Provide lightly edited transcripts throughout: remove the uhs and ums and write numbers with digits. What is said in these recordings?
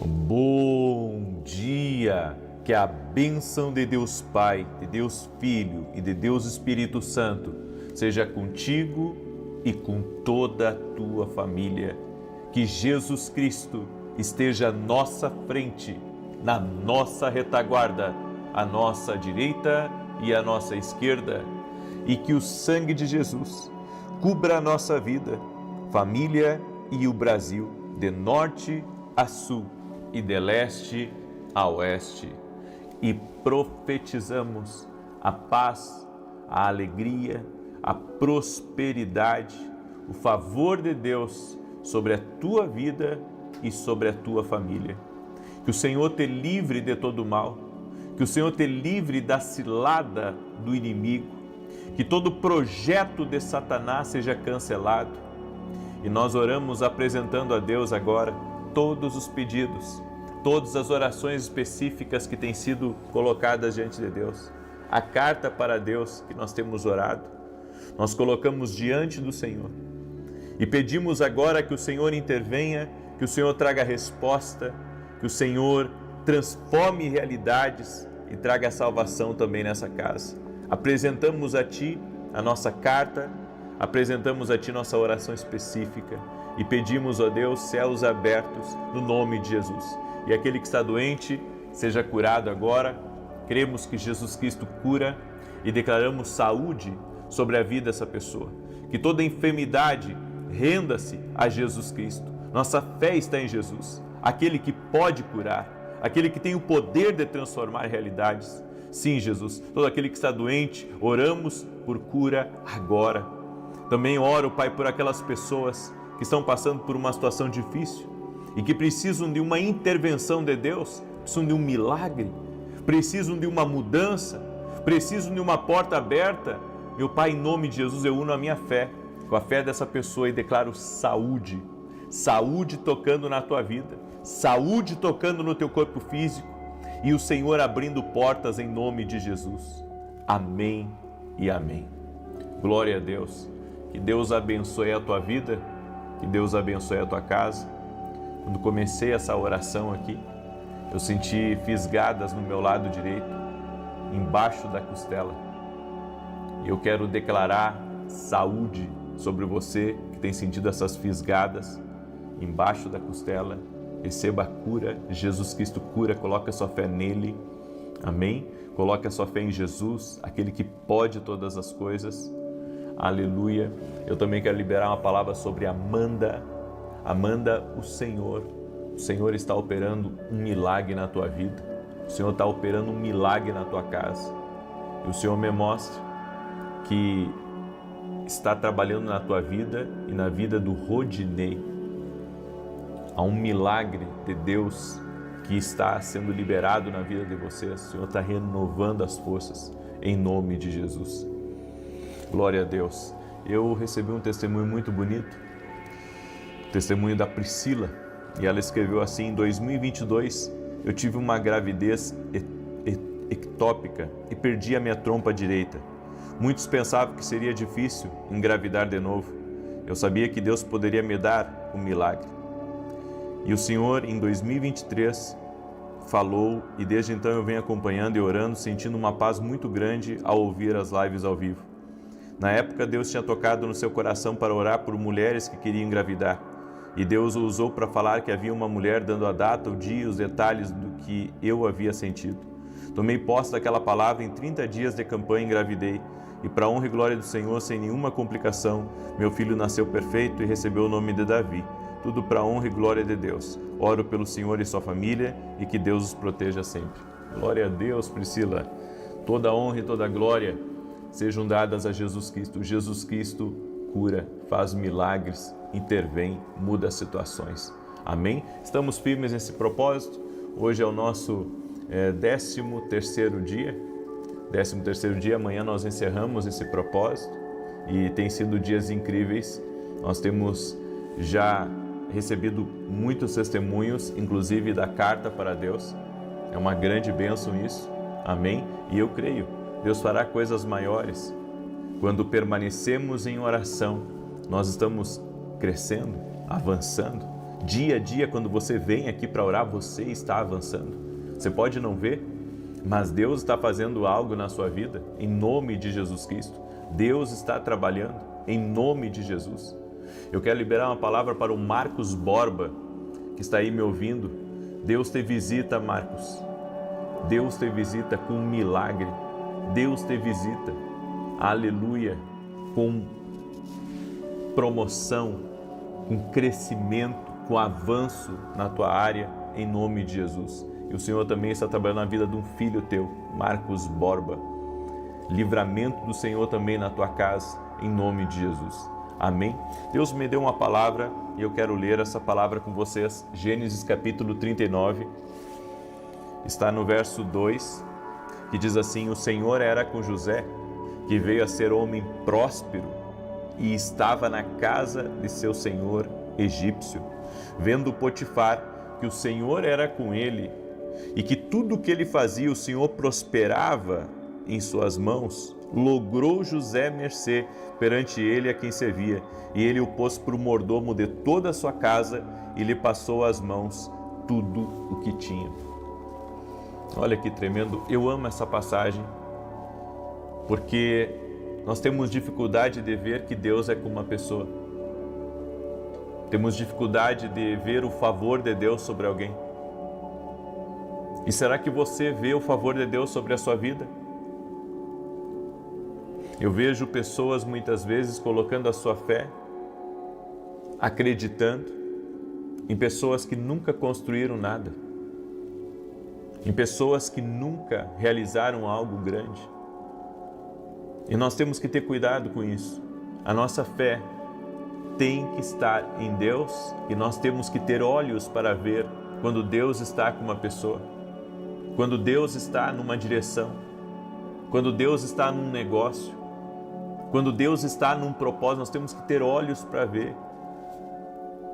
Bom dia! Que a bênção de Deus Pai, de Deus Filho e de Deus Espírito Santo seja contigo e com toda a tua família. Que Jesus Cristo esteja à nossa frente, na nossa retaguarda, à nossa direita e à nossa esquerda, e que o sangue de Jesus cubra a nossa vida, família e o Brasil, de norte a sul e de leste a oeste, e profetizamos a paz, a alegria, a prosperidade, o favor de Deus sobre a tua vida e sobre a tua família. Que o Senhor te livre de todo mal, que o Senhor te livre da cilada do inimigo, que todo projeto de Satanás seja cancelado. E nós oramos apresentando a Deus agora todos os pedidos, todas as orações específicas que têm sido colocadas diante de Deus. A carta para Deus que nós temos orado, nós colocamos diante do Senhor e pedimos agora que o Senhor intervenha, que o Senhor traga resposta, que o Senhor transforme realidades e traga salvação também nessa casa. Apresentamos a Ti a nossa carta, apresentamos a Ti nossa oração específica e pedimos, ó Deus, céus abertos no nome de Jesus. E aquele que está doente seja curado agora. Cremos que Jesus Cristo cura e declaramos saúde sobre a vida dessa pessoa. Que toda enfermidade renda-se a Jesus Cristo. Nossa fé está em Jesus, aquele que pode curar, aquele que tem o poder de transformar realidades. Sim, Jesus, todo aquele que está doente, oramos por cura agora. Também oro, Pai, por aquelas pessoas que estão passando por uma situação difícil e que precisam de uma intervenção de Deus, precisam de um milagre, precisam de uma mudança, precisam de uma porta aberta. Meu Pai, em nome de Jesus, eu uno a minha fé com a fé dessa pessoa e declaro saúde, saúde tocando na tua vida, saúde tocando no teu corpo físico e o Senhor abrindo portas em nome de Jesus. Amém e amém. Glória a Deus. Que Deus abençoe a tua vida, que Deus abençoe a tua casa. Quando comecei essa oração aqui, eu senti fisgadas no meu lado direito, embaixo da costela. E eu quero declarar saúde sobre você que tem sentido essas fisgadas embaixo da costela. Receba a cura, Jesus Cristo cura, coloque a sua fé nele. Amém? Coloque a sua fé em Jesus, aquele que pode todas as coisas. Aleluia. Eu também quero liberar uma palavra sobre Amanda. Amanda, o Senhor está operando um milagre na tua vida. O Senhor está operando um milagre na tua casa. E o Senhor me mostra que está trabalhando na tua vida e na vida do Rodinei. Há um milagre de Deus que está sendo liberado na vida de vocês. O Senhor está renovando as forças em nome de Jesus. Glória a Deus. Eu recebi um testemunho muito bonito, o testemunho da Priscila, e ela escreveu assim: em 2022 eu tive uma gravidez ectópica e perdi a minha trompa direita. Muitos pensavam que seria difícil engravidar de novo. Eu sabia que Deus poderia me dar um milagre. E o Senhor, em 2023, falou, e desde então eu venho acompanhando e orando, sentindo uma paz muito grande ao ouvir as lives ao vivo. Na época, Deus tinha tocado no seu coração para orar por mulheres que queriam engravidar. E Deus o usou para falar que havia uma mulher dando a data, o dia e os detalhes do que eu havia sentido. Tomei posse daquela palavra, em 30 dias de campanha engravidei. E para a honra e glória do Senhor, sem nenhuma complicação, meu filho nasceu perfeito e recebeu o nome de Davi. Tudo para a honra e glória de Deus. Oro pelo Senhor e sua família e que Deus os proteja sempre. Glória a Deus, Priscila. Toda a honra e toda a glória sejam dadas a Jesus Cristo. Jesus Cristo cura, faz milagres, intervém, muda as situações. Amém? Estamos firmes nesse propósito. Hoje é o nosso 13º dia. 13º dia, amanhã nós encerramos esse propósito e tem sido dias incríveis. Nós temos já recebido muitos testemunhos, inclusive da carta para Deus. É uma grande bênção isso. Amém? E eu creio, Deus fará coisas maiores. Quando permanecemos em oração, nós estamos crescendo, avançando Dia a dia, quando você vem aqui para orar, você está avançando. Você pode não ver, mas Deus está fazendo algo na sua vida, em nome de Jesus Cristo. Deus está trabalhando, em nome de Jesus. Eu quero liberar uma palavra para o Marcos Borba, que está aí me ouvindo. Deus te visita, Marcos. Deus te visita com um milagre. Deus te visita, aleluia, com promoção, com crescimento, com avanço na tua área, em nome de Jesus. E o Senhor também está trabalhando na vida de um filho teu, Marcos Borba. Livramento do Senhor também na tua casa, em nome de Jesus. Amém? Deus me deu uma palavra e eu quero ler essa palavra com vocês. Gênesis capítulo 39, está no verso 2, que diz assim: o Senhor era com José, que veio a ser homem próspero e estava na casa de seu senhor egípcio. Vendo Potifar que o Senhor era com ele e que tudo o que ele fazia o Senhor prosperava em suas mãos, logrou José mercê perante ele a quem servia, e ele o pôs por mordomo de toda a sua casa e lhe passou às mãos tudo o que tinha. Olha que tremendo, eu amo essa passagem, porque nós temos dificuldade de ver que Deus é como uma pessoa. Temos dificuldade de ver o favor de Deus sobre alguém. E será que você vê o favor de Deus sobre a sua vida? Eu vejo pessoas muitas vezes colocando a sua fé, acreditando em pessoas que nunca construíram nada, em pessoas que nunca realizaram algo grande. E nós temos que ter cuidado com isso. A nossa fé tem que estar em Deus e nós temos que ter olhos para ver quando Deus está com uma pessoa, quando Deus está numa direção, quando Deus está num negócio, quando Deus está num propósito. Nós temos que ter olhos para ver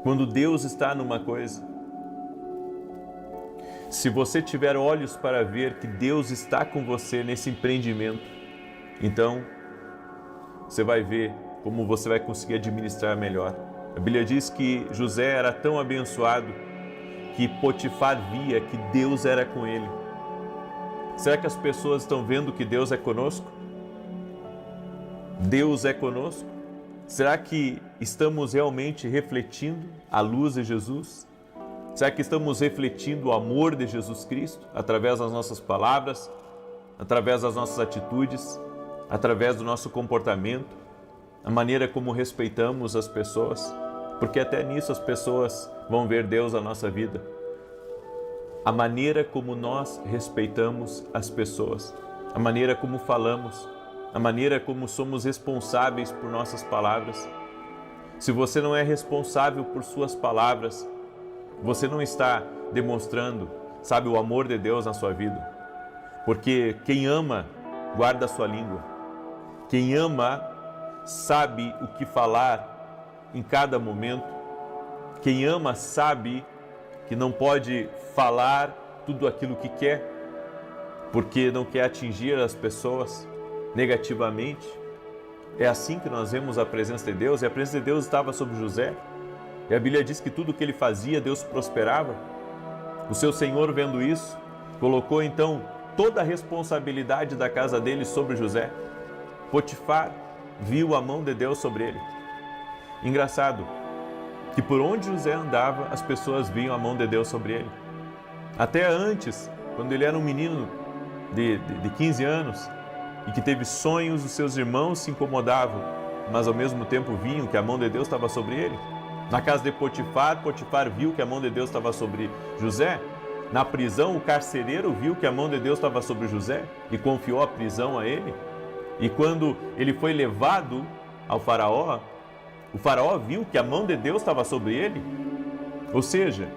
quando Deus está numa coisa. Se você tiver olhos para ver que Deus está com você nesse empreendimento, então você vai ver como você vai conseguir administrar melhor. A Bíblia diz que José era tão abençoado que Potifar via que Deus era com ele. Será que as pessoas estão vendo que Deus é conosco? Deus é conosco? Será que estamos realmente refletindo a luz de Jesus? Será que estamos refletindo o amor de Jesus Cristo através das nossas palavras, através das nossas atitudes, através do nosso comportamento, a maneira como respeitamos as pessoas? Porque até nisso as pessoas vão ver Deus na nossa vida. A maneira como nós respeitamos as pessoas, a maneira como falamos, a maneira como somos responsáveis por nossas palavras. Se você não é responsável por suas palavras, você não está demonstrando, sabe, o amor de Deus na sua vida. Porque quem ama, guarda a sua língua. Quem ama, sabe o que falar em cada momento. Quem ama, sabe que não pode falar tudo aquilo que quer, porque não quer atingir as pessoas negativamente. É assim que nós vemos a presença de Deus, e a presença de Deus estava sobre José. E a Bíblia diz que tudo que ele fazia, Deus prosperava. O seu Senhor, vendo isso, colocou então toda a responsabilidade da casa dele sobre José. Potifar viu a mão de Deus sobre ele. Engraçado que por onde José andava, as pessoas viam a mão de Deus sobre ele. Até antes, quando ele era um menino de 15 anos e que teve sonhos, os seus irmãos se incomodavam, mas ao mesmo tempo viam que a mão de Deus estava sobre ele. Na casa de Potifar, Potifar viu que a mão de Deus estava sobre José. Na prisão, o carcereiro viu que a mão de Deus estava sobre José e confiou a prisão a ele. E quando ele foi levado ao faraó, o faraó viu que a mão de Deus estava sobre ele. Ou seja,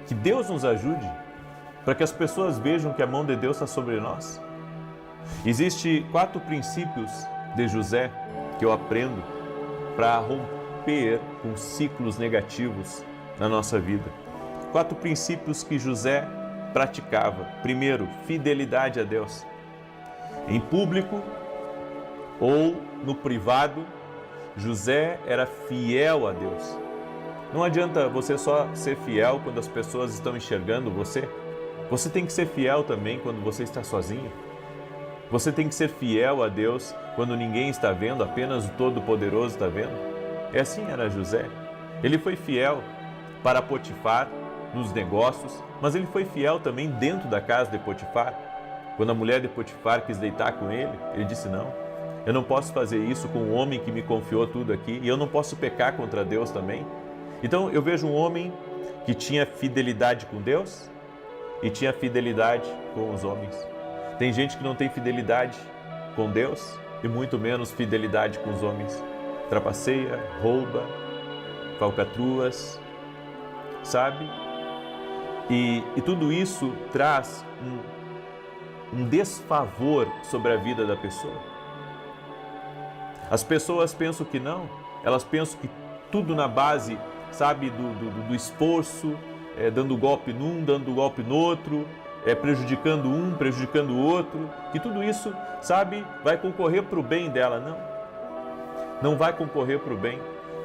que Deus nos ajude para que as pessoas vejam que a mão de Deus está sobre nós. Existem 4 princípios de José que eu aprendo para romper com ciclos negativos na nossa vida. 4 princípios que José praticava. Primeiro, fidelidade a Deus. Em público ou no privado, José era fiel a Deus. Não adianta você só ser fiel quando as pessoas estão enxergando você. Você tem que ser fiel também quando você está sozinho. Você tem que ser fiel a Deus quando ninguém está vendo, apenas o Todo-Poderoso está vendo. E assim era José. Ele foi fiel para Potifar nos negócios, mas ele foi fiel também dentro da casa de Potifar. Quando a mulher de Potifar quis deitar com ele, ele disse: não, eu não posso fazer isso com o homem que me confiou tudo aqui, e eu não posso pecar contra Deus também. Então eu vejo um homem que tinha fidelidade com Deus e tinha fidelidade com os homens. Tem gente que não tem fidelidade com Deus e muito menos fidelidade com os homens. Trapaceia, rouba, falcatruas, sabe? E tudo isso traz um desfavor sobre a vida da pessoa. As pessoas pensam que não, elas pensam que tudo na base, sabe, do esforço, dando golpe num, dando golpe no outro, prejudicando um, prejudicando o outro, que tudo isso, sabe, vai concorrer para o bem dela. Não vai concorrer para o bem.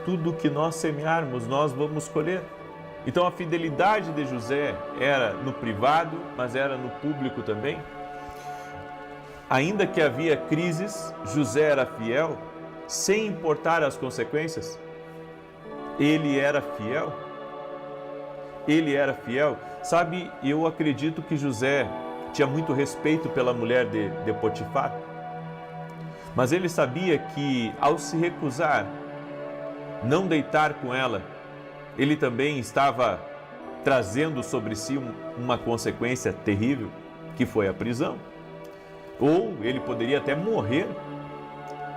Tudo que nós semearmos, nós vamos colher. Então a fidelidade de José era no privado, mas era no público também. Ainda que havia crises, José era fiel, sem importar as consequências. Ele era fiel. Ele era fiel. Sabe, eu acredito que José tinha muito respeito pela mulher de Potifar. Mas ele sabia que ao se recusar, não deitar com ela, ele também estava trazendo sobre si uma consequência terrível, que foi a prisão. Ou ele poderia até morrer,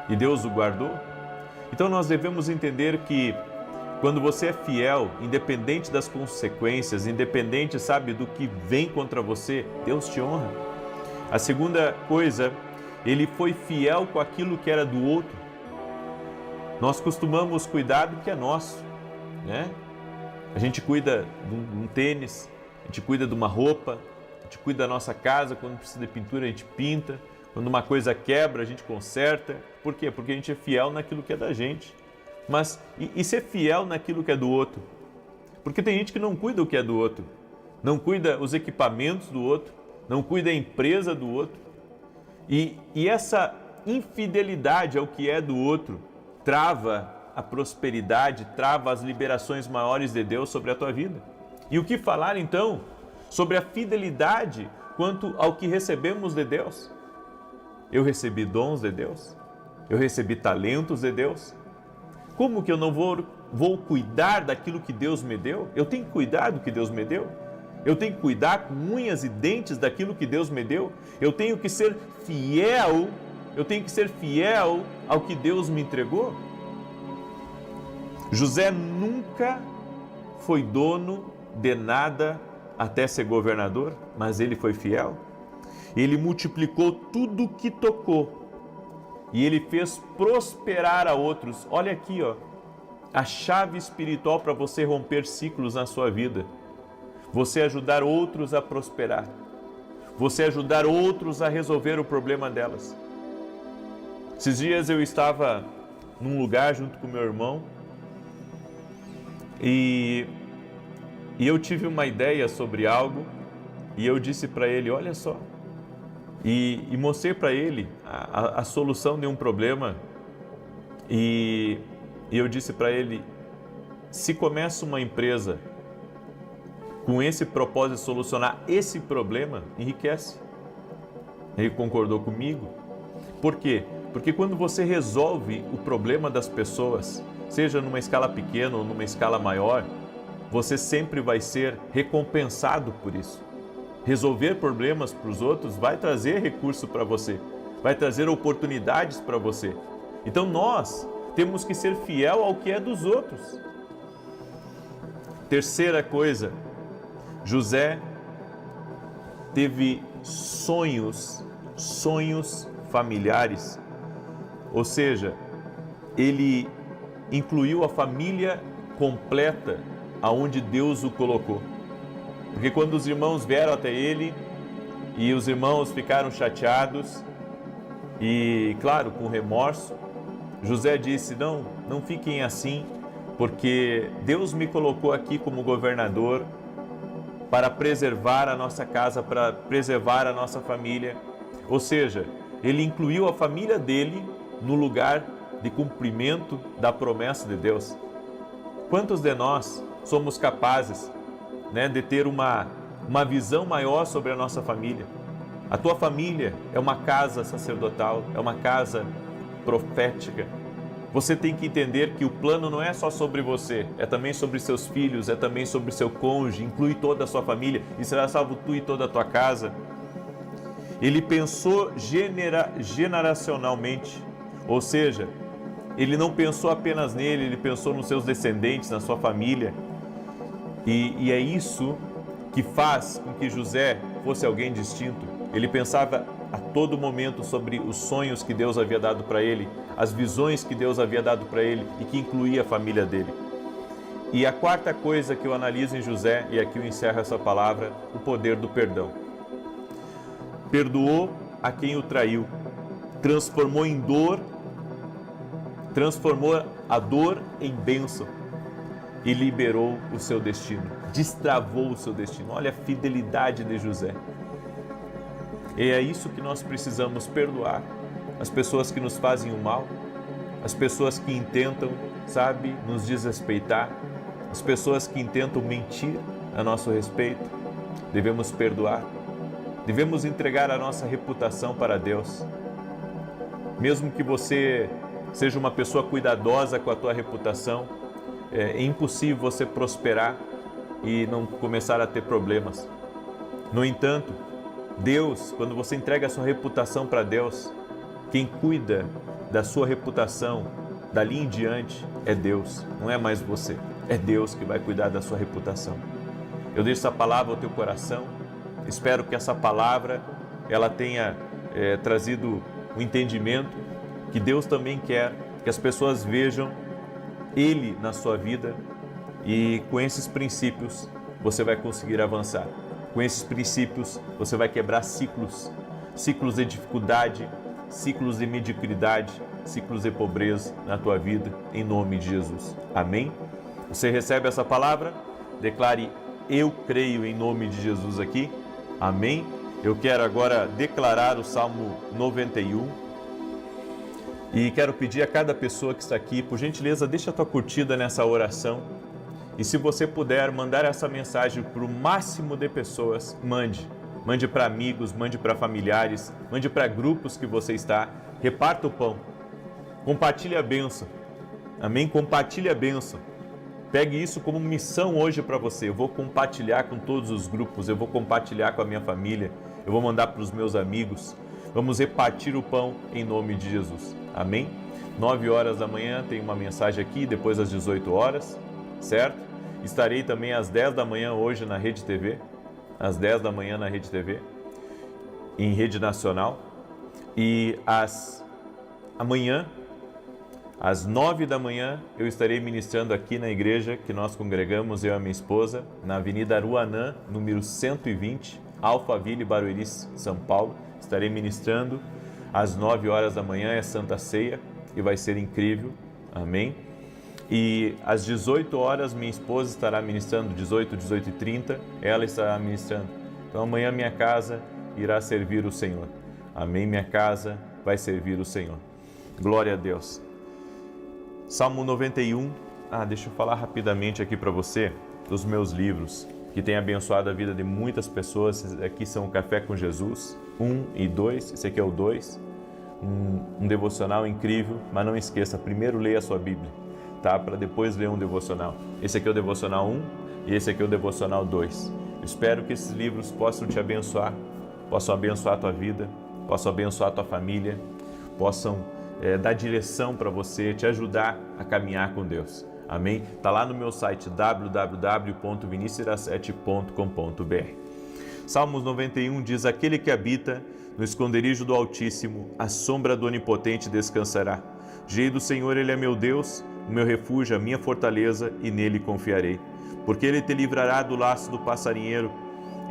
e Deus o guardou. Então nós devemos entender que quando você é fiel, independente das consequências, independente, sabe, do que vem contra você, Deus te honra. A segunda coisa, ele foi fiel com aquilo que era do outro. Nós costumamos cuidar do que é nosso, né? A gente cuida de um tênis, a gente cuida de uma roupa, a gente cuida da nossa casa, quando precisa de pintura a gente pinta, quando uma coisa quebra a gente conserta. Por quê? Porque a gente é fiel naquilo que é da gente. Mas e ser fiel naquilo que é do outro? Porque tem gente que não cuida o que é do outro, não cuida os equipamentos do outro, não cuida a empresa do outro. E essa infidelidade ao que é do outro trava a prosperidade, trava as liberações maiores de Deus sobre a tua vida. E o que falar então sobre a fidelidade quanto ao que recebemos de Deus? Eu recebi dons de Deus, eu recebi talentos de Deus. Como que eu não vou cuidar daquilo que Deus me deu? Eu tenho que cuidar do que Deus me deu. Eu tenho que cuidar com unhas e dentes daquilo que Deus me deu. Eu tenho que ser fiel, ao que Deus me entregou. José nunca foi dono de nada até ser governador, mas ele foi fiel. Ele multiplicou tudo o que tocou. E ele fez prosperar a outros. Olha aqui, ó, a chave espiritual para você romper ciclos na sua vida. Você ajudar outros a prosperar. Você ajudar outros a resolver o problema delas. Esses dias eu estava num lugar junto com meu irmão e eu tive uma ideia sobre algo e eu disse para ele: olha só. E mostrei para ele a solução de um problema e eu disse para ele: se começa uma empresa com esse propósito de solucionar esse problema, enriquece. Ele concordou comigo. Por quê? Porque quando você resolve o problema das pessoas, seja numa escala pequena ou numa escala maior, você sempre vai ser recompensado por isso. Resolver problemas para os outros vai trazer recurso para você, vai trazer oportunidades para você. Então nós temos que ser fiel ao que é dos outros. Terceira coisa, José teve sonhos familiares, ou seja, ele incluiu a família completa aonde Deus o colocou. Porque quando os irmãos vieram até ele e os irmãos ficaram chateados e, claro, com remorso, José disse: não fiquem assim, porque Deus me colocou aqui como governador para preservar a nossa casa, para preservar a nossa família. Ou seja, ele incluiu a família dele no lugar de cumprimento da promessa de Deus. Quantos de nós somos capazes, de ter uma visão maior sobre a nossa família? A tua família é uma casa sacerdotal, é uma casa profética. Você tem que entender que o plano não é só sobre você, é também sobre seus filhos, é também sobre seu cônjuge, inclui toda a sua família, e será salvo tu e toda a tua casa. Ele pensou generacionalmente, ou seja, ele não pensou apenas nele, ele pensou nos seus descendentes, na sua família. E é isso que faz com que José fosse alguém distinto. Ele pensava a todo momento sobre os sonhos que Deus havia dado para ele, as visões que Deus havia dado para ele e que incluía a família dele. E a quarta coisa que eu analiso em José, e aqui eu encerro essa palavra, o poder do perdão. Perdoou a quem o traiu, transformou a dor em bênção e liberou o seu destino, destravou o seu destino. Olha a fidelidade de José. E é isso que nós precisamos perdoar. As pessoas que nos fazem o mal, as pessoas que intentam, nos desrespeitar, as pessoas que intentam mentir a nosso respeito, devemos perdoar. Devemos entregar a nossa reputação para Deus. Mesmo que você seja uma pessoa cuidadosa com a tua reputação, é impossível você prosperar e não começar a ter problemas. No entanto, Deus, quando você entrega a sua reputação para Deus, quem cuida da sua reputação dali em diante é Deus, não é mais você. É Deus que vai cuidar da sua reputação. Eu deixo essa palavra ao teu coração. Espero que essa palavra ela tenha trazido um entendimento que Deus também quer que as pessoas vejam Ele na sua vida, e com esses princípios você vai conseguir avançar. Com esses princípios você vai quebrar ciclos de dificuldade, ciclos de mediocridade, ciclos de pobreza na tua vida, em nome de Jesus. Amém? Você recebe essa palavra? Declare: eu creio, em nome de Jesus aqui. Amém? Eu quero agora declarar o Salmo 91 e quero pedir a cada pessoa que está aqui, por gentileza, deixa a tua curtida nessa oração, e se você puder mandar essa mensagem para o máximo de pessoas, mande para amigos, mande para familiares, mande para grupos que você está, reparta o pão, compartilhe a bênção. Amém? Compartilhe a bênção. Pegue isso como missão hoje para você. Eu vou compartilhar com todos os grupos, eu vou compartilhar com a minha família, eu vou mandar para os meus amigos. Vamos repartir o pão em nome de Jesus. Amém? 9 horas da manhã tem uma mensagem aqui, depois às 18 horas, certo? Estarei também às 10 da manhã hoje na Rede TV, às 10 da manhã na Rede TV, em rede nacional. E amanhã, às 9 da manhã, eu estarei ministrando aqui na igreja que nós congregamos, eu e a minha esposa, na Avenida Aruanã, número 120, Alphaville, Barueri, São Paulo. Estarei ministrando às 9 horas da manhã, é Santa Ceia, e vai ser incrível. Amém? E às 18 horas, minha esposa estará ministrando, 18h30, ela estará ministrando. Então amanhã minha casa irá servir o Senhor. Amém? Minha casa vai servir o Senhor. Glória a Deus. Salmo 91, deixa eu falar rapidamente aqui para você dos meus livros, que tem abençoado a vida de muitas pessoas. Esses aqui são o Café com Jesus, 1 e 2, esse aqui é o 2, um devocional incrível, mas não esqueça, primeiro leia a sua Bíblia, tá? Para depois ler um devocional. Esse aqui é o devocional 1 e esse aqui é o devocional 2. Eu espero que esses livros possam te abençoar, possam abençoar a tua vida, possam abençoar a tua família, possam dar direção para você, te ajudar a caminhar com Deus. Amém? Está lá no meu site www.vinicius7.com.br. Salmos 91 diz: aquele que habita no esconderijo do Altíssimo, a sombra do Onipotente descansará. Direi do Senhor, Ele é meu Deus, o meu refúgio, a minha fortaleza, e nele confiarei. Porque Ele te livrará do laço do passarinheiro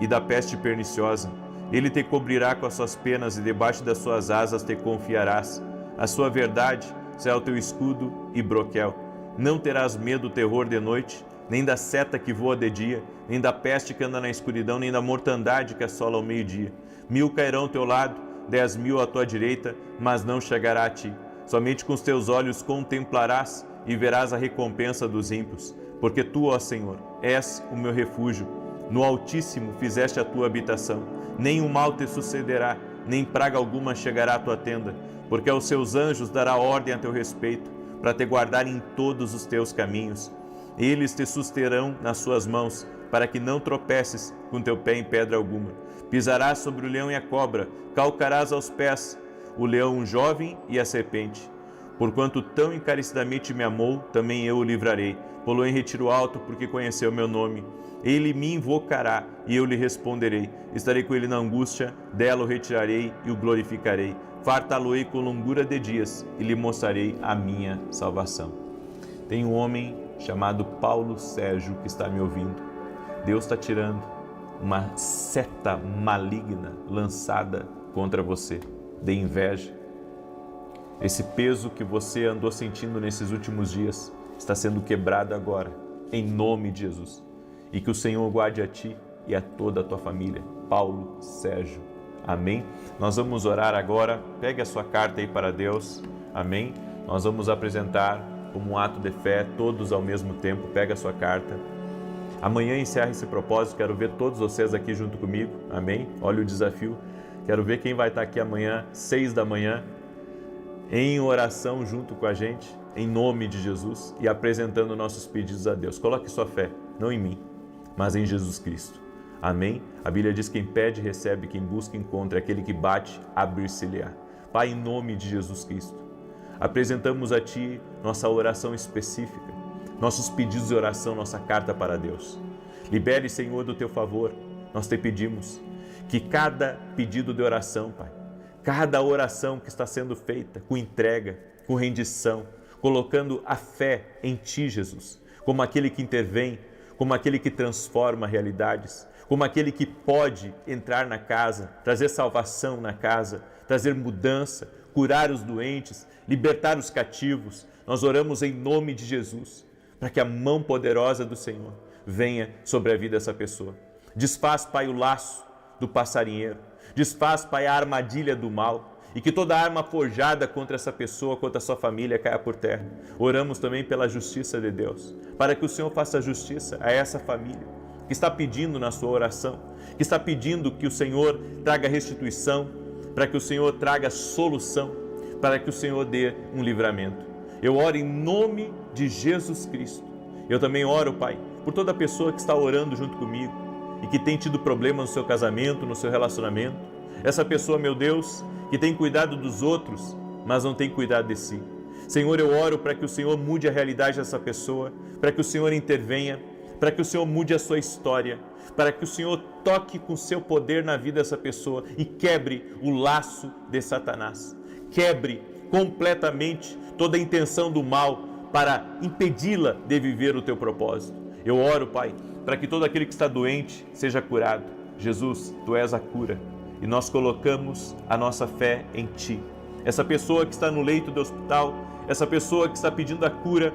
e da peste perniciosa. Ele te cobrirá com as suas penas e debaixo das suas asas te confiarás. A sua verdade será o teu escudo e broquel. Não terás medo do terror de noite, nem da seta que voa de dia, nem da peste que anda na escuridão, nem da mortandade que assola ao meio-dia. 1000 cairão ao teu lado, 10.000 à tua direita, mas não chegará a ti. Somente com os teus olhos contemplarás e verás a recompensa dos ímpios. Porque tu, ó Senhor, és o meu refúgio. No Altíssimo fizeste a tua habitação. Nenhum mal te sucederá, nem praga alguma chegará à tua tenda. Porque aos seus anjos dará ordem a teu respeito, para te guardar em todos os teus caminhos. Eles te susterão nas suas mãos, para que não tropeces com teu pé em pedra alguma. Pisarás sobre o leão e a cobra, calcarás aos pés o leão jovem e a serpente. Porquanto tão encarecidamente me amou, também eu o livrarei. Pô-lo em retiro alto, porque conheceu meu nome. Ele me invocará, e eu lhe responderei. Estarei com ele na angústia, dela o retirarei e o glorificarei. Fartá-lo-ei com longura de dias, e lhe mostrarei a minha salvação. Tem um homem chamado Paulo Sérgio que está me ouvindo. Deus está tirando uma seta maligna lançada contra você, de inveja. Esse peso que você andou sentindo nesses últimos dias está sendo quebrado agora, em nome de Jesus. E que o Senhor guarde a ti e a toda a tua família. Paulo Sérgio. Amém? Nós vamos orar agora. Pegue a sua carta aí para Deus. Amém? Nós vamos apresentar como um ato de fé, todos ao mesmo tempo. Pega a sua carta. Amanhã encerra esse propósito. Quero ver todos vocês aqui junto comigo. Amém? Olha o desafio. Quero ver quem vai estar aqui amanhã, 6 da manhã, em oração junto com a gente, em nome de Jesus, e apresentando nossos pedidos a Deus. Coloque sua fé, não em mim, mas em Jesus Cristo. Amém? A Bíblia diz: quem pede, recebe, quem busca, encontra, aquele que bate, abrir-se-lhe-á. Pai, em nome de Jesus Cristo, apresentamos a Ti nossa oração específica, nossos pedidos de oração, nossa carta para Deus. Libere, Senhor, do Teu favor, nós te pedimos que cada pedido de oração, Pai, cada oração que está sendo feita com entrega, com rendição, colocando a fé em Ti, Jesus, como aquele que intervém, como aquele que transforma realidades, como aquele que pode entrar na casa, trazer salvação na casa, trazer mudança, curar os doentes, libertar os cativos. Nós oramos em nome de Jesus, para que a mão poderosa do Senhor venha sobre a vida dessa pessoa. Desfaz, Pai, o laço do passarinheiro. Desfaz, Pai, a armadilha do mal, e que toda arma forjada contra essa pessoa, contra a sua família, caia por terra. Oramos também pela justiça de Deus, para que o Senhor faça justiça a essa família que está pedindo na sua oração, que está pedindo que o Senhor traga restituição, para que o Senhor traga solução, para que o Senhor dê um livramento. Eu oro em nome de Jesus Cristo. Eu também oro, Pai, por toda pessoa que está orando junto comigo e que tem tido problemas no seu casamento, no seu relacionamento. Essa pessoa, meu Deus, que tem cuidado dos outros, mas não tem cuidado de si. Senhor, eu oro para que o Senhor mude a realidade dessa pessoa, para que o Senhor intervenha, para que o Senhor mude a sua história, para que o Senhor toque com seu poder na vida dessa pessoa e quebre o laço de Satanás. Quebre completamente toda a intenção do mal para impedi-la de viver o teu propósito. Eu oro, Pai, para que todo aquele que está doente seja curado. Jesus, Tu és a cura e nós colocamos a nossa fé em Ti. Essa pessoa que está no leito do hospital, essa pessoa que está pedindo a cura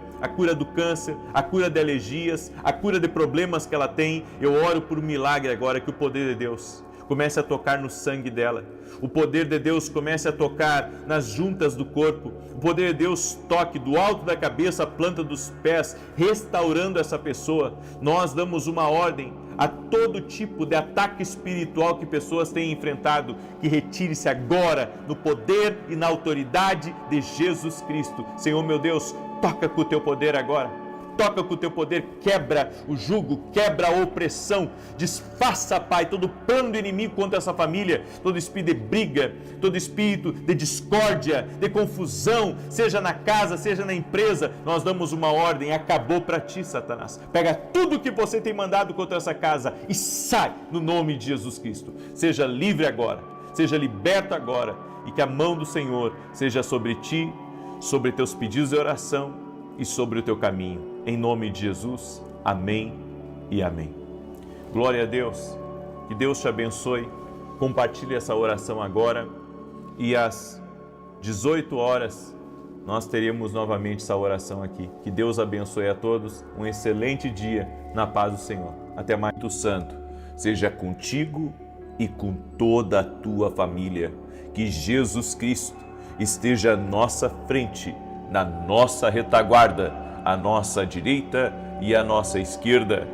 do câncer, a cura de alergias, a cura de problemas que ela tem, eu oro por um milagre agora, que o poder de Deus comece a tocar no sangue dela. O poder de Deus comece a tocar nas juntas do corpo. O poder de Deus toque do alto da cabeça à planta dos pés, restaurando essa pessoa. Nós damos uma ordem a todo tipo de ataque espiritual que pessoas têm enfrentado, que retire-se agora no poder e na autoridade de Jesus Cristo. Senhor meu Deus, toca com o Teu poder agora. Toca com o Teu poder, quebra o jugo, quebra a opressão, desfaça, Pai, todo plano do inimigo contra essa família, todo espírito de briga, todo espírito de discórdia, de confusão, seja na casa, seja na empresa. Nós damos uma ordem: acabou para ti, Satanás. Pega tudo que você tem mandado contra essa casa e sai no nome de Jesus Cristo. Seja livre agora, seja liberto agora, e que a mão do Senhor seja sobre ti, sobre teus pedidos de oração e sobre o teu caminho. Em nome de Jesus, amém e amém. Glória a Deus, que Deus te abençoe. Compartilhe essa oração agora e às 18 horas nós teríamos novamente essa oração aqui. Que Deus abençoe a todos, um excelente dia na paz do Senhor. Até mais. Santo, seja contigo e com toda a tua família. Que Jesus Cristo esteja à nossa frente, na nossa retaguarda, à nossa direita e à nossa esquerda.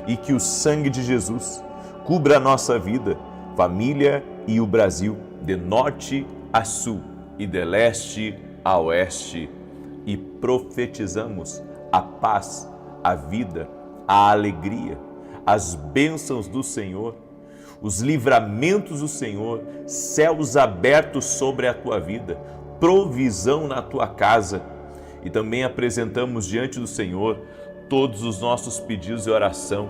E que o sangue de Jesus cubra a nossa vida, família e o Brasil, de norte a sul e de leste a oeste. E profetizamos a paz, a vida, a alegria, as bênçãos do Senhor, os livramentos do Senhor, céus abertos sobre a tua vida, provisão na tua casa. E também apresentamos diante do Senhor todos os nossos pedidos e oração,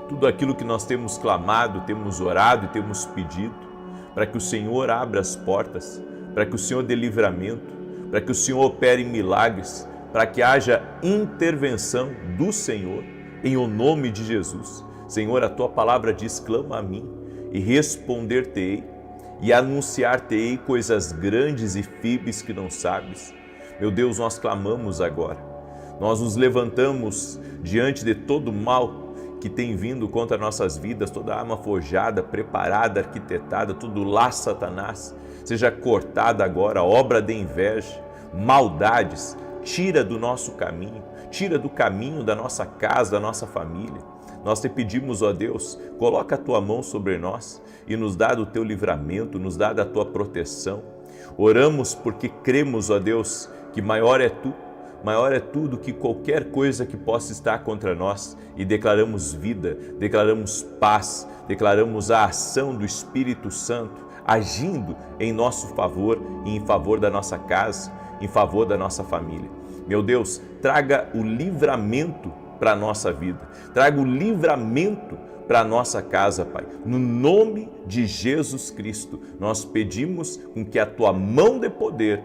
tudo aquilo que nós temos clamado, temos orado e temos pedido, para que o Senhor abra as portas, para que o Senhor dê livramento, para que o Senhor opere milagres, para que haja intervenção do Senhor, em o nome de Jesus. Senhor, a tua palavra diz: clama a mim e responder-te-ei e anunciar-te-ei coisas grandes e firmes que não sabes. Meu Deus, nós clamamos agora. Nós nos levantamos diante de todo o mal que tem vindo contra nossas vidas, toda arma forjada, preparada, arquitetada, tudo lá, Satanás, seja cortada agora, obra de inveja, maldades, tira do nosso caminho, tira do caminho da nossa casa, da nossa família. Nós te pedimos, ó Deus, coloca a tua mão sobre nós e nos dá do teu livramento, nos dá da tua proteção. Oramos porque cremos, ó Deus, que maior é tu, maior é tudo que qualquer coisa que possa estar contra nós, e declaramos vida, declaramos paz, declaramos a ação do Espírito Santo agindo em nosso favor e em favor da nossa casa, em favor da nossa família. Meu Deus, traga o livramento para a nossa vida, traga o livramento para a nossa casa, Pai. No nome de Jesus Cristo, nós pedimos com que a tua mão de poder,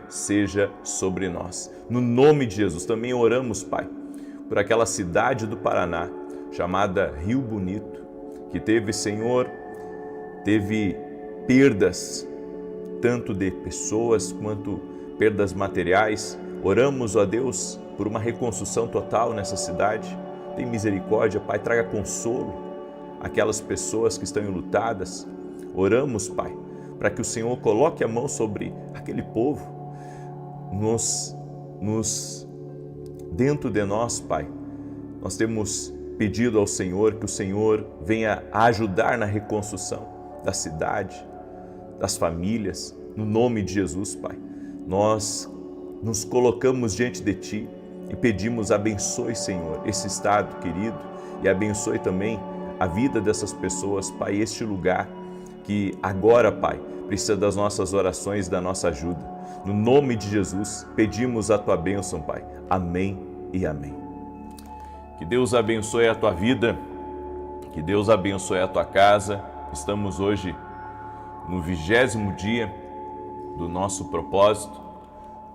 seja sobre nós. No nome de Jesus, também oramos, Pai, por aquela cidade do Paraná, chamada Rio Bonito, que teve, Senhor, perdas, tanto de pessoas quanto perdas materiais. Oramos, ó Deus, por uma reconstrução total nessa cidade. Tem misericórdia, Pai, traga consolo àquelas pessoas que estão enlutadas. Oramos, Pai, para que o Senhor coloque a mão sobre aquele povo, dentro de nós, Pai. Nós temos pedido ao Senhor que o Senhor venha ajudar na reconstrução da cidade, das famílias, no nome de Jesus, Pai. Nós nos colocamos diante de Ti e pedimos: abençoe, Senhor, esse estado querido, e abençoe também a vida dessas pessoas, Pai, este lugar que agora, Pai, precisa das nossas orações e da nossa ajuda. No nome de Jesus, pedimos a Tua bênção, Pai. Amém e amém. Que Deus abençoe a tua vida, que Deus abençoe a tua casa. Estamos hoje no 20º dia do nosso propósito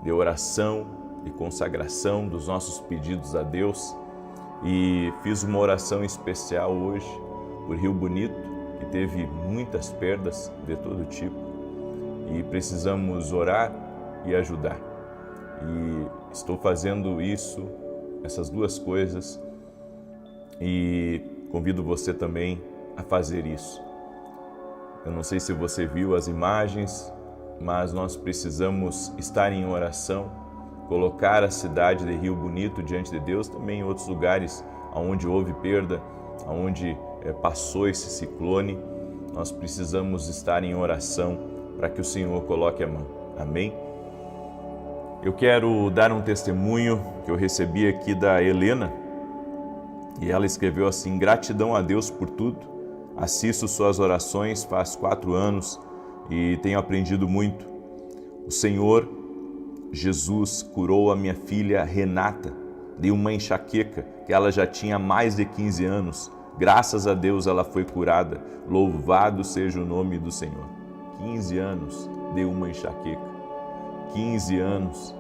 de oração e consagração dos nossos pedidos a Deus, e fiz uma oração especial hoje por Rio Bonito, que teve muitas perdas de todo tipo, e precisamos orar e ajudar. E estou fazendo essas duas coisas, e convido você também a fazer isso. Eu não sei se você viu as imagens, mas nós precisamos estar em oração, colocar a cidade de Rio Bonito diante de Deus, também em outros lugares onde houve perda, onde passou esse ciclone. Nós precisamos estar em oração para que o Senhor coloque a mão. Amém? Eu quero dar um testemunho que eu recebi aqui da Helena, e ela escreveu assim: gratidão a Deus por tudo, assisto suas orações faz 4 anos e tenho aprendido muito. O Senhor Jesus curou a minha filha Renata de uma enxaqueca que ela já tinha há mais de 15 anos. Graças a Deus ela foi curada. Louvado seja o nome do Senhor. 15 anos de uma enxaqueca. 15 anos.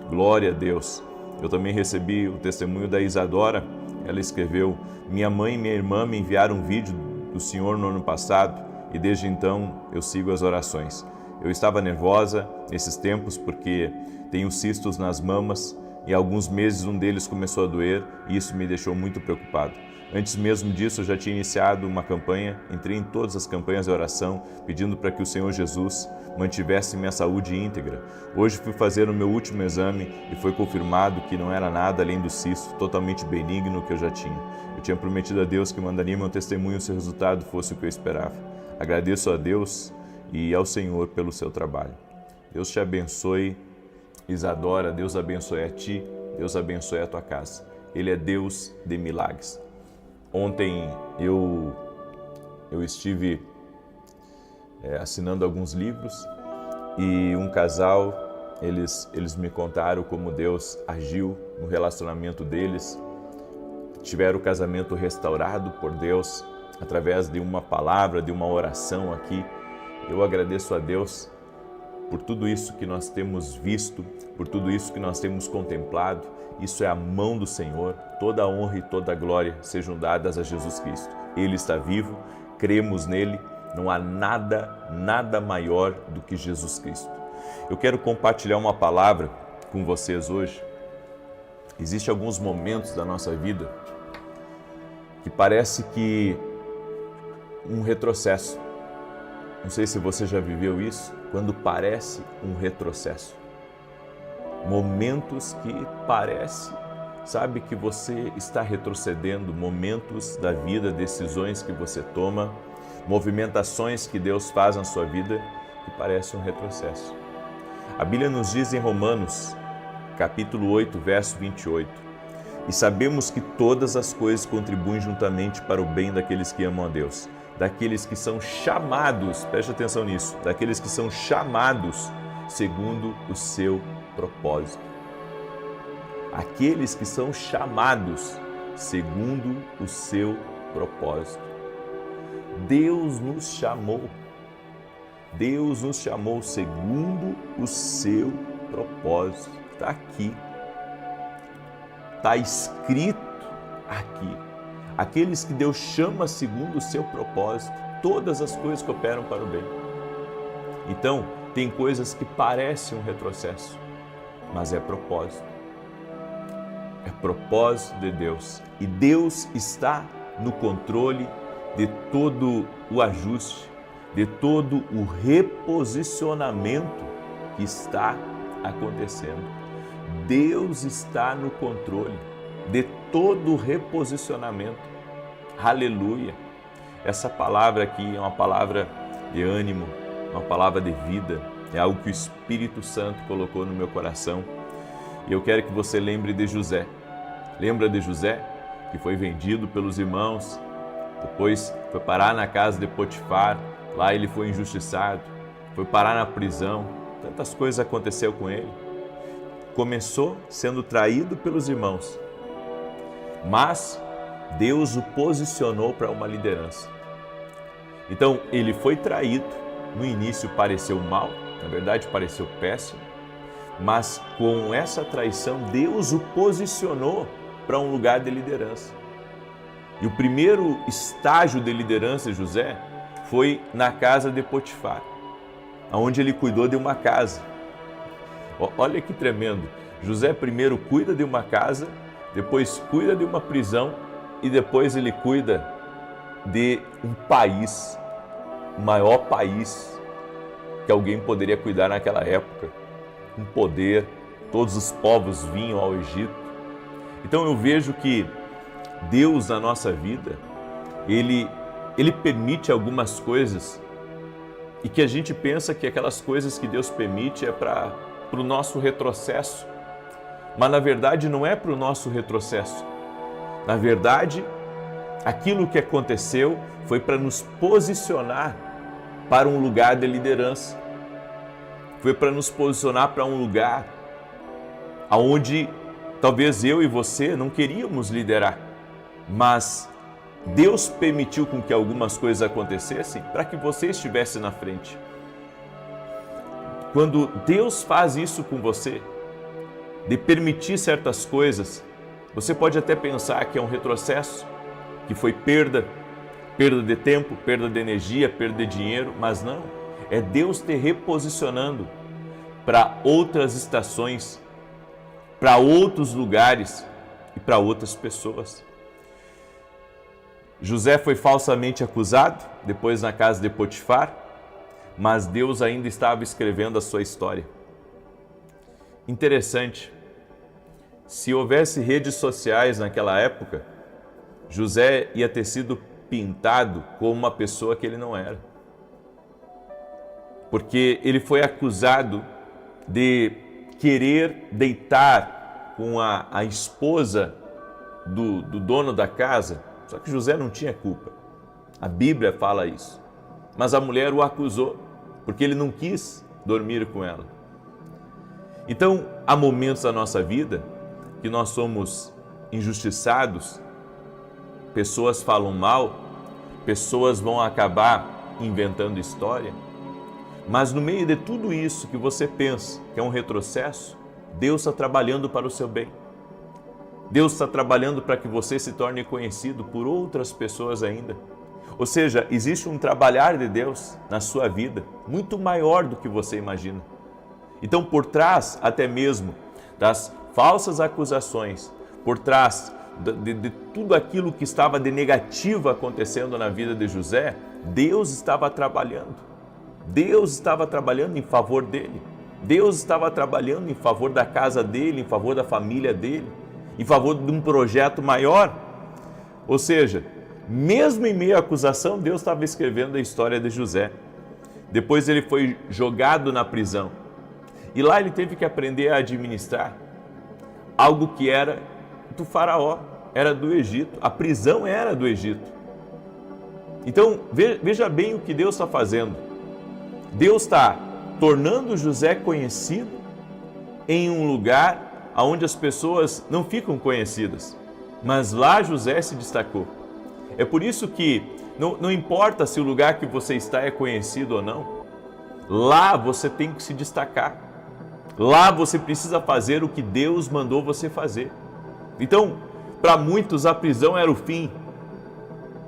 Glória a Deus. Eu também recebi o testemunho da Isadora. Ela escreveu: minha mãe e minha irmã me enviaram um vídeo do Senhor no ano passado e desde então eu sigo as orações. Eu estava nervosa nesses tempos porque tenho cistos nas mamas e há alguns meses um deles começou a doer e isso me deixou muito preocupado. Antes mesmo disso, eu já tinha iniciado uma campanha, entrei em todas as campanhas de oração, pedindo para que o Senhor Jesus mantivesse minha saúde íntegra. Hoje fui fazer o meu último exame e foi confirmado que não era nada além do cisto, totalmente benigno que eu já tinha. Eu tinha prometido a Deus que mandaria meu testemunho se o resultado fosse o que eu esperava. Agradeço a Deus e ao Senhor pelo seu trabalho. Deus te abençoe, Isadora, Deus abençoe a ti, Deus abençoe a tua casa. Ele é Deus de milagres. Ontem eu estive assinando alguns livros e um casal, eles me contaram como Deus agiu no relacionamento deles. Tiveram o casamento restaurado por Deus através de uma palavra, de uma oração aqui. Eu agradeço a Deus por tudo isso que nós temos visto, por tudo isso que nós temos contemplado. Isso é a mão do Senhor. Toda a honra e toda a glória sejam dadas a Jesus Cristo. Ele está vivo, cremos nele, não há nada maior do que Jesus Cristo. Eu quero compartilhar uma palavra com vocês hoje. Existem alguns momentos da nossa vida que parece que um retrocesso. Não sei se você já viveu isso, quando parece um retrocesso. Momentos que parece, sabe, que você está retrocedendo, momentos da vida, decisões que você toma, movimentações que Deus faz na sua vida que parece um retrocesso. A Bíblia nos diz em Romanos, capítulo 8, verso 28, e sabemos que todas as coisas contribuem juntamente para o bem daqueles que amam a Deus, daqueles que são chamados, preste atenção nisso, daqueles que são chamados segundo o seu propósito. Aqueles que são chamados segundo o seu propósito. Deus nos chamou. Deus nos chamou segundo o seu propósito. Está aqui. Está escrito aqui. Aqueles que Deus chama segundo o seu propósito, todas as coisas cooperam para o bem. Então, tem coisas que parecem um retrocesso, mas é propósito. É propósito de Deus. E Deus está no controle de todo o ajuste, de todo o reposicionamento que está acontecendo. Deus está no controle de todo o reposicionamento. Aleluia! Essa palavra aqui é uma palavra de ânimo, uma palavra de vida, é algo que o Espírito Santo colocou no meu coração. E eu quero que você lembre de José. Lembra de José, que foi vendido pelos irmãos, depois foi parar na casa de Potifar, lá ele foi injustiçado, foi parar na prisão, tantas coisas aconteceram com ele. Começou sendo traído pelos irmãos, mas Deus o posicionou para uma liderança. Então ele foi traído, no início pareceu mal, na verdade pareceu péssimo, mas com essa traição Deus o posicionou para um lugar de liderança. E o primeiro estágio de liderança de José foi na casa de Potifar, onde ele cuidou de uma casa. Olha que tremendo, José primeiro cuida de uma casa, depois cuida de uma prisão e depois ele cuida de um país, o maior país que alguém poderia cuidar naquela época, com poder, todos os povos vinham ao Egito. Então eu vejo que Deus na nossa vida, Ele permite algumas coisas e que a gente pensa que aquelas coisas que Deus permite é para o nosso retrocesso, mas na verdade não é para o nosso retrocesso. Na verdade, aquilo que aconteceu foi para nos posicionar para um lugar de liderança. Foi para nos posicionar para um lugar onde talvez eu e você não queríamos liderar, mas Deus permitiu com que algumas coisas acontecessem para que você estivesse na frente. Quando Deus faz isso com você, de permitir certas coisas, você pode até pensar que é um retrocesso, que foi perda de tempo, perda de energia, perda de dinheiro, mas não. é Deus te reposicionando para outras estações, para outros lugares e para outras pessoas. José foi falsamente acusado, depois na casa de Potifar, mas Deus ainda estava escrevendo a sua história. Interessante, se houvesse redes sociais naquela época, José ia ter sido pintado como uma pessoa que ele não era. Porque ele foi acusado de querer deitar com a esposa do dono da casa, só que José não tinha culpa. A Bíblia fala isso. Mas a mulher o acusou, porque ele não quis dormir com ela. Então, há momentos da nossa vida que nós somos injustiçados, pessoas falam mal, pessoas vão acabar inventando história, mas no meio de tudo isso que você pensa que é um retrocesso, Deus está trabalhando para o seu bem. Deus está trabalhando para que você se torne conhecido por outras pessoas ainda. Ou seja, existe um trabalhar de Deus na sua vida muito maior do que você imagina. Então, por trás até mesmo das falsas acusações, por trás de tudo aquilo que estava de negativo acontecendo na vida de José, Deus estava trabalhando. Deus estava trabalhando em favor dele. Deus estava trabalhando em favor da casa dele, em favor da família dele, em favor de um projeto maior. Ou seja, mesmo em meio à acusação, Deus estava escrevendo a história de José. Depois ele foi jogado na prisão. E lá ele teve que aprender a administrar algo que era do faraó, era do Egito. A prisão era do Egito. Então, veja bem o que Deus está fazendo. Deus está tornando José conhecido em um lugar onde as pessoas não ficam conhecidas. Mas lá José se destacou. É por isso que não importa se o lugar que você está é conhecido ou não, lá você tem que se destacar. Lá você precisa fazer o que Deus mandou você fazer. Então, para muitos a prisão era o fim.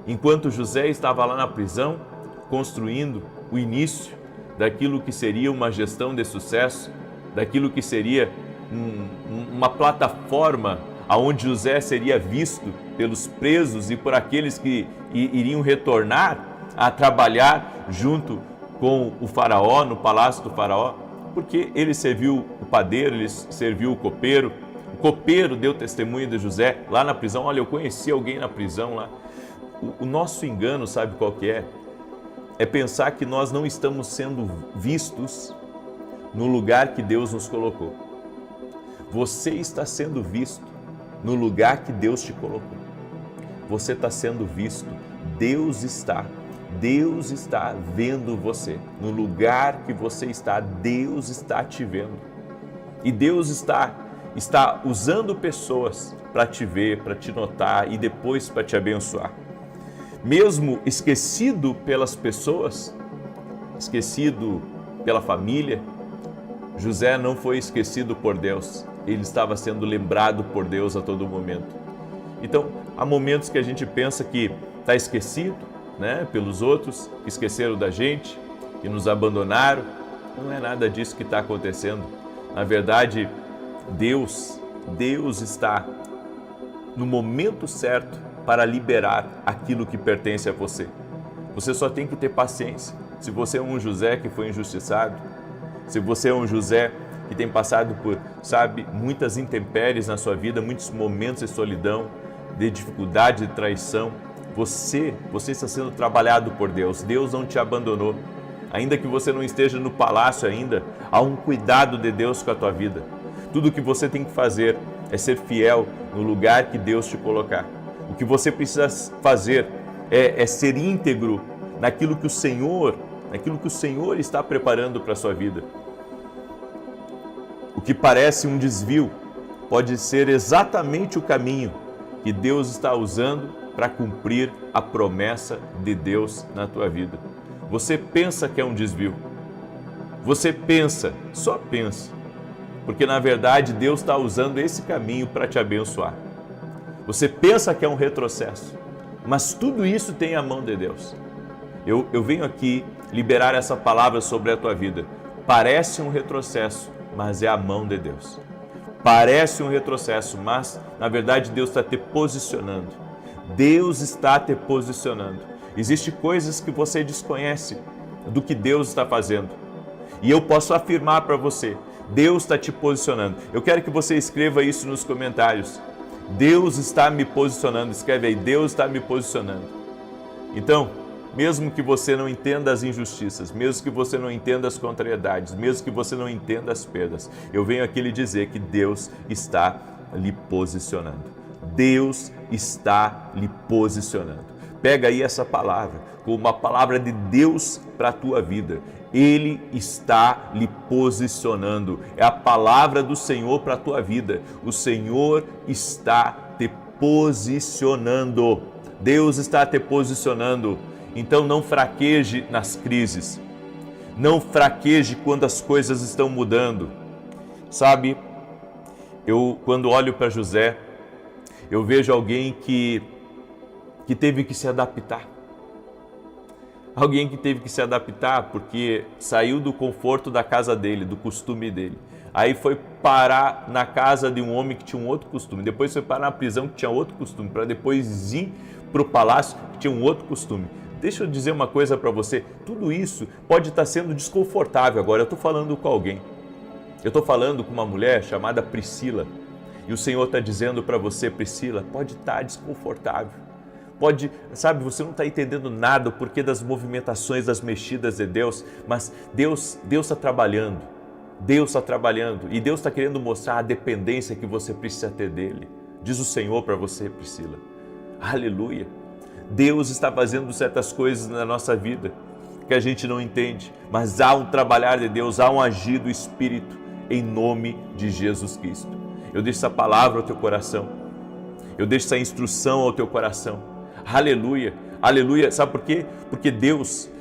Enquanto José estava lá na prisão, construindo o início daquilo que seria uma gestão de sucesso, daquilo que seria uma plataforma onde José seria visto pelos presos e por aqueles que iriam retornar a trabalhar junto com o faraó, no palácio do faraó, porque ele serviu o padeiro, ele serviu o copeiro deu testemunho de José lá na prisão. Olha, eu conheci alguém na prisão lá. O nosso engano, sabe qual que é? É pensar que nós não estamos sendo vistos no lugar que Deus nos colocou. Você está sendo visto no lugar que Deus te colocou. Você está sendo visto. Deus está vendo você. No lugar que você está, Deus está te vendo. E Deus está usando pessoas para te ver, para te notar e depois para te abençoar. Mesmo esquecido pelas pessoas, esquecido pela família, José não foi esquecido por Deus. Ele estava sendo lembrado por Deus a todo momento. Então, há momentos que a gente pensa que está esquecido, né, pelos outros, que esqueceram da gente, que nos abandonaram. Não é nada disso que está acontecendo. Na verdade, Deus está no momento certo para liberar aquilo que pertence a você. Você só tem que ter paciência. Se você é um José que foi injustiçado, se você é um José que tem passado por, muitas intempéries na sua vida, muitos momentos de solidão, de dificuldade, de traição, você está sendo trabalhado por Deus. Deus não te abandonou. Ainda que você não esteja no palácio ainda, há um cuidado de Deus com a tua vida. Tudo o que você tem que fazer é ser fiel no lugar que Deus te colocar. O que você precisa fazer é ser íntegro naquilo que o Senhor está preparando para a sua vida. O que parece um desvio pode ser exatamente o caminho que Deus está usando para cumprir a promessa de Deus na tua vida. Você pensa que é um desvio. Você pensa, só pensa, porque na verdade Deus está usando esse caminho para te abençoar. Você pensa que é um retrocesso, mas tudo isso tem a mão de Deus. Eu venho aqui liberar essa palavra sobre a tua vida. Parece um retrocesso, mas é a mão de Deus. Parece um retrocesso, mas na verdade Deus está te posicionando. Deus está te posicionando. Existem coisas que você desconhece do que Deus está fazendo. E eu posso afirmar para você, Deus está te posicionando. Eu quero que você escreva isso nos comentários. Deus está me posicionando. Escreve aí, Deus está me posicionando. Então, mesmo que você não entenda as injustiças, mesmo que você não entenda as contrariedades, mesmo que você não entenda as perdas, eu venho aqui lhe dizer que Deus está lhe posicionando. Deus está lhe posicionando. Pega aí essa palavra, como uma palavra de Deus para a tua vida. Ele está lhe posicionando. É a palavra do Senhor para a tua vida. O Senhor está te posicionando. Deus está te posicionando. Então não fraqueje nas crises. Não fraqueje quando as coisas estão mudando. Sabe, eu quando olho para José, eu vejo alguém que teve que se adaptar. Alguém que teve que se adaptar porque saiu do conforto da casa dele, do costume dele. Aí foi parar na casa de um homem que tinha um outro costume. Depois foi parar na prisão que tinha outro costume. Para depois ir para o palácio que tinha um outro costume. Deixa eu dizer uma coisa para você. Tudo isso pode estar sendo desconfortável agora. Eu estou falando com alguém. Eu estou falando com uma mulher chamada Priscila. E o Senhor está dizendo para você, Priscila, pode estar desconfortável. Pode, sabe, você não está entendendo nada o porquê das movimentações, das mexidas de Deus, mas Deus está trabalhando. Deus está trabalhando e Deus está querendo mostrar a dependência que você precisa ter dEle. Diz o Senhor para você, Priscila. Aleluia. Deus está fazendo certas coisas na nossa vida que a gente não entende, mas há um trabalhar de Deus, há um agir do Espírito em nome de Jesus Cristo. Eu deixo essa palavra ao teu coração. Eu deixo essa instrução ao teu coração. Aleluia, aleluia. Sabe por quê? Porque Deus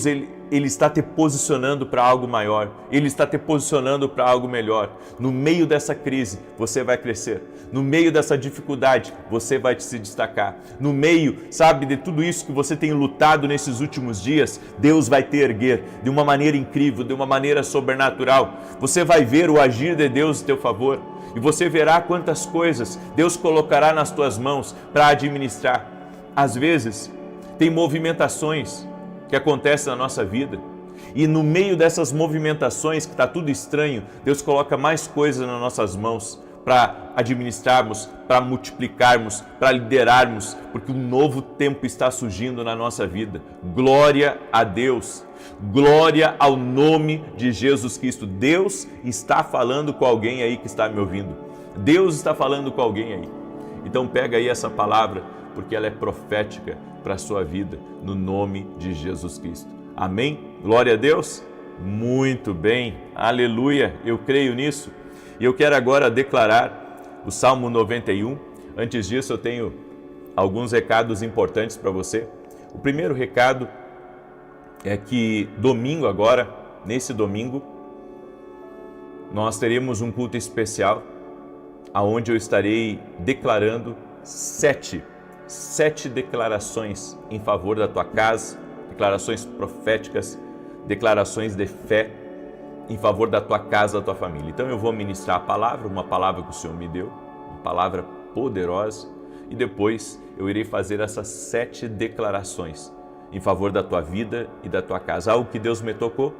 ele está te posicionando para algo maior. Ele está te posicionando para algo melhor. No meio dessa crise, você vai crescer. No meio dessa dificuldade, você vai se destacar. No meio, sabe, de tudo isso que você tem lutado nesses últimos dias, Deus vai te erguer de uma maneira incrível, de uma maneira sobrenatural. Você vai ver o agir de Deus em teu favor. E você verá quantas coisas Deus colocará nas tuas mãos para administrar. Às vezes, tem movimentações que acontecem na nossa vida e no meio dessas movimentações que está tudo estranho, Deus coloca mais coisas nas nossas mãos para administrarmos, para multiplicarmos, para liderarmos, porque um novo tempo está surgindo na nossa vida. Glória a Deus, glória ao nome de Jesus Cristo. Deus está falando com alguém aí que está me ouvindo. Deus está falando com alguém aí. Então pega aí essa palavra, porque ela é profética para a sua vida, no nome de Jesus Cristo. Amém? Glória a Deus? Muito bem, aleluia, eu creio nisso. E eu quero agora declarar o Salmo 91. Antes disso, eu tenho alguns recados importantes para você. O primeiro recado é que domingo agora, nesse domingo, nós teremos um culto especial, onde eu estarei declarando sete declarações em favor da tua casa, declarações proféticas, declarações de fé em favor da tua casa, da tua família. Então eu vou ministrar a palavra, uma palavra que o Senhor me deu, uma palavra poderosa, e depois eu irei fazer essas 7 declarações em favor da tua vida e da tua casa. Algo que Deus me tocou,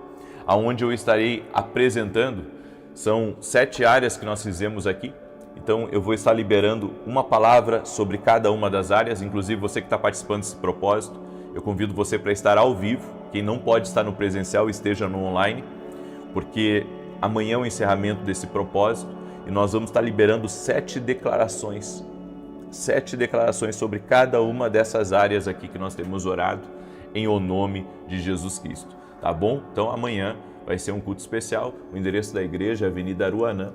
aonde eu estarei apresentando, são 7 áreas que nós fizemos aqui. Então eu vou estar liberando uma palavra sobre cada uma das áreas, inclusive você que está participando desse propósito, eu convido você para estar ao vivo. Quem não pode estar no presencial, esteja no online, porque amanhã é o encerramento desse propósito e nós vamos estar liberando 7 declarações. 7 declarações sobre cada uma dessas áreas aqui que nós temos orado em o nome de Jesus Cristo. Tá bom? Então amanhã vai ser um culto especial. O endereço da igreja é Avenida Aruanã,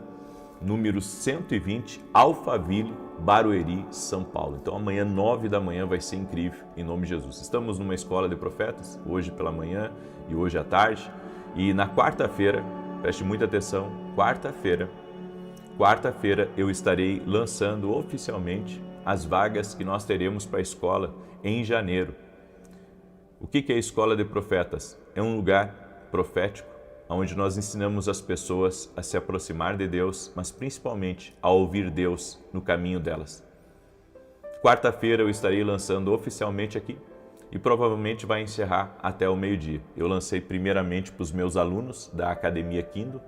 número 120, Alphaville, Barueri, São Paulo. Então amanhã, 9 da manhã, vai ser incrível, em nome de Jesus. Estamos numa escola de profetas, hoje pela manhã e hoje à tarde. E na quarta-feira, preste muita atenção, quarta-feira eu estarei lançando oficialmente as vagas que nós teremos para a escola em janeiro. O que é a Escola de Profetas? É um lugar profético, onde nós ensinamos as pessoas a se aproximar de Deus, mas principalmente a ouvir Deus no caminho delas. Quarta-feira eu estarei lançando oficialmente aqui e provavelmente vai encerrar até o meio-dia. Eu lancei primeiramente para os meus alunos da Academia Kindle,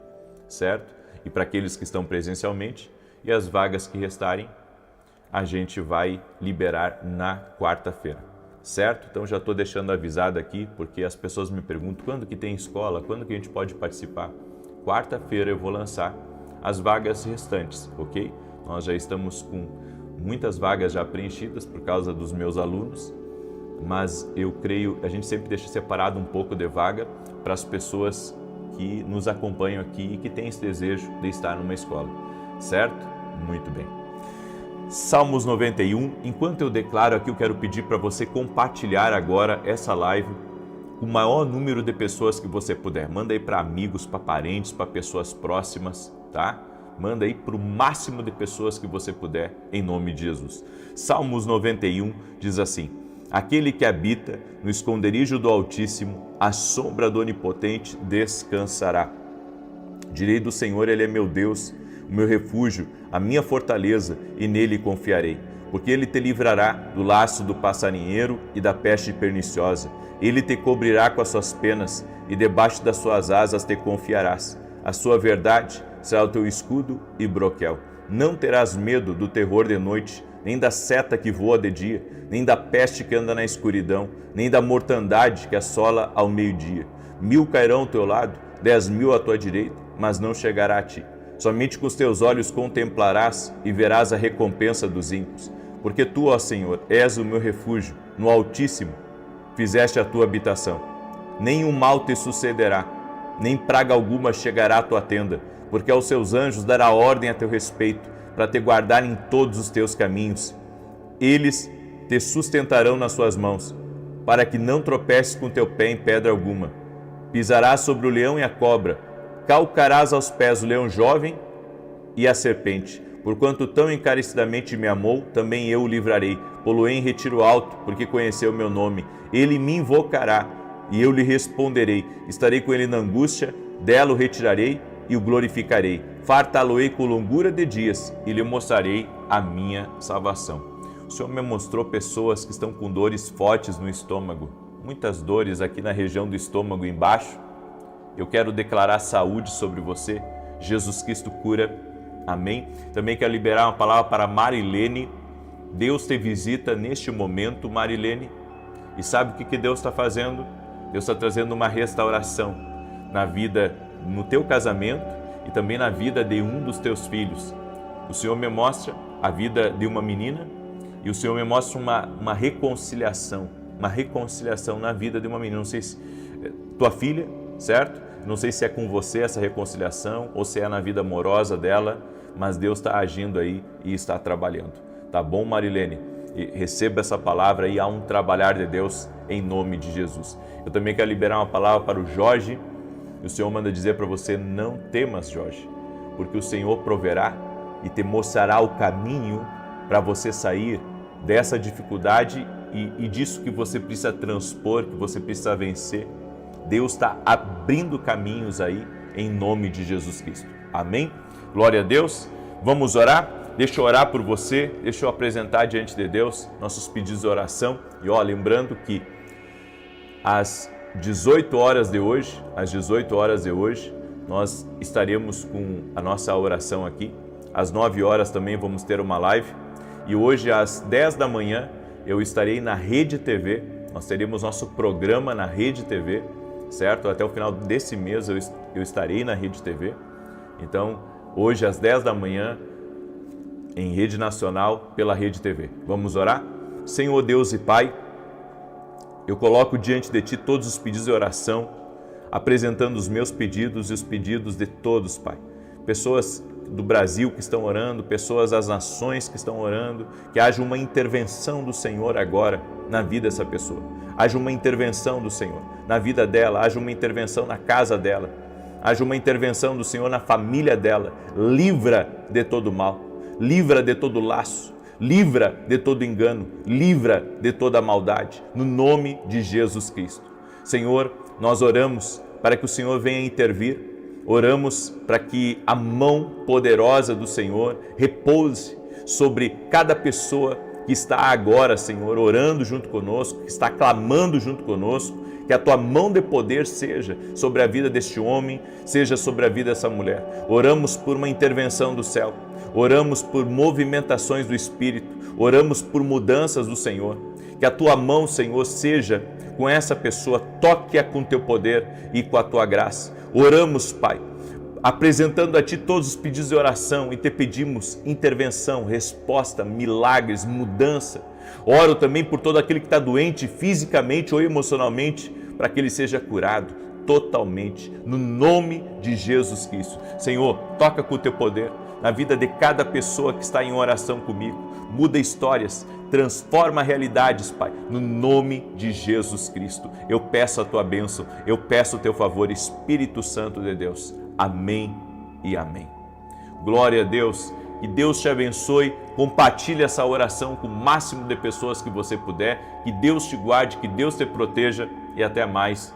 certo? E para aqueles que estão presencialmente, e as vagas que restarem a gente vai liberar na quarta-feira, certo? Então já estou deixando avisado aqui, porque as pessoas me perguntam quando que tem escola, quando que a gente pode participar. Quarta-feira eu vou lançar as vagas restantes, ok? Nós já estamos com muitas vagas já preenchidas por causa dos meus alunos, mas eu creio, a gente sempre deixa separado um pouco de vaga para as pessoas que nos acompanham aqui e que têm esse desejo de estar numa escola, certo? Muito bem. Salmos 91, enquanto eu declaro aqui, eu quero pedir para você compartilhar agora essa live com o maior número de pessoas que você puder. Manda aí para amigos, para parentes, para pessoas próximas, tá? Manda aí para o máximo de pessoas que você puder, em nome de Jesus. Salmos 91 diz assim: aquele que habita no esconderijo do Altíssimo, à sombra do Onipotente descansará. Direi do Senhor, Ele é meu Deus, o meu refúgio, a minha fortaleza, e nele confiarei. Porque Ele te livrará do laço do passarinheiro e da peste perniciosa. Ele te cobrirá com as suas penas, e debaixo das suas asas te confiarás. A sua verdade será o teu escudo e broquel. Não terás medo do terror de noite, nem da seta que voa de dia, nem da peste que anda na escuridão, nem da mortandade que assola ao meio-dia. 1000 cairão ao teu lado, 10.000 à tua direita, mas não chegará a ti. Somente com os teus olhos contemplarás e verás a recompensa dos ímpios. Porque tu, ó Senhor, és o meu refúgio, no Altíssimo fizeste a tua habitação. Nenhum mal te sucederá, nem praga alguma chegará à tua tenda, porque aos seus anjos dará ordem a teu respeito, para te guardar em todos os teus caminhos. Eles te sustentarão nas suas mãos, para que não tropeces com teu pé em pedra alguma. Pisarás sobre o leão e a cobra, calcarás aos pés o leão jovem e a serpente. Porquanto tão encarecidamente me amou, também eu o livrarei. Pô-lo-ei em retiro alto, porque conheceu o meu nome. Ele me invocará, e eu lhe responderei. Estarei com ele na angústia, dela o retirarei e o glorificarei. Fartá-lo-ei com longura de dias, e lhe mostrarei a minha salvação. O Senhor me mostrou pessoas que estão com dores fortes no estômago, muitas dores aqui na região do estômago embaixo. Eu quero declarar saúde sobre você. Jesus Cristo cura. Amém? Também quero liberar uma palavra para Marilene. Deus te visita neste momento, Marilene. E sabe o que Deus está fazendo? Deus está trazendo uma restauração na vida, no teu casamento e também na vida de um dos teus filhos. O Senhor me mostra a vida de uma menina e o Senhor me mostra uma reconciliação na vida de uma menina. Não sei se tua filha, certo? Não sei se é com você essa reconciliação ou se é na vida amorosa dela, mas Deus está agindo aí e está trabalhando. Tá bom, Marilene? E receba essa palavra e há um trabalhar de Deus em nome de Jesus. Eu também quero liberar uma palavra para o Jorge. E o Senhor manda dizer para você: não temas, Jorge, porque o Senhor proverá e te mostrará o caminho para você sair dessa dificuldade e disso que você precisa transpor, que você precisa vencer. Deus está abrindo caminhos aí em nome de Jesus Cristo. Amém? Glória a Deus. Vamos orar? Deixa eu orar por você, deixa eu apresentar diante de Deus nossos pedidos de oração. E lembrando que às 18 horas de hoje, nós estaremos com a nossa oração aqui. Às 9 horas também vamos ter uma live. E hoje às 10 da manhã eu estarei na Rede TV. Nós teremos nosso programa na Rede TV, certo? Até o final desse mês eu estarei na Rede TV. Então, hoje às 10 da manhã, em rede nacional, pela Rede TV. Vamos orar? Senhor Deus e Pai, eu coloco diante de Ti todos os pedidos de oração, apresentando os meus pedidos e os pedidos de todos, Pai. Pessoas do Brasil que estão orando, pessoas das nações que estão orando, que haja uma intervenção do Senhor agora na vida dessa pessoa. Haja uma intervenção do Senhor na vida dela, haja uma intervenção na casa dela, haja uma intervenção do Senhor na família dela. Livra de todo mal, livra de todo laço, livra de todo engano, livra de toda maldade, no nome de Jesus Cristo. Senhor, nós oramos para que o Senhor venha intervir, oramos para que a mão poderosa do Senhor repouse sobre cada pessoa que está agora, Senhor, orando junto conosco, que está clamando junto conosco, que a tua mão de poder seja sobre a vida deste homem, seja sobre a vida dessa mulher. Oramos por uma intervenção do céu, oramos por movimentações do Espírito, oramos por mudanças do Senhor. Que a tua mão, Senhor, seja com essa pessoa, toque-a com teu poder e com a tua graça. Oramos, Pai, apresentando a Ti todos os pedidos de oração e Te pedimos intervenção, resposta, milagres, mudança. Oro também por todo aquele que está doente fisicamente ou emocionalmente, para que ele seja curado totalmente, no nome de Jesus Cristo. Senhor, toca com o Teu poder na vida de cada pessoa que está em oração comigo. Muda histórias, transforma realidades, Pai, no nome de Jesus Cristo. Eu peço a Tua bênção, eu peço o Teu favor, Espírito Santo de Deus. Amém e amém. Glória a Deus, que Deus te abençoe, compartilhe essa oração com o máximo de pessoas que você puder, que Deus te guarde, que Deus te proteja e até mais.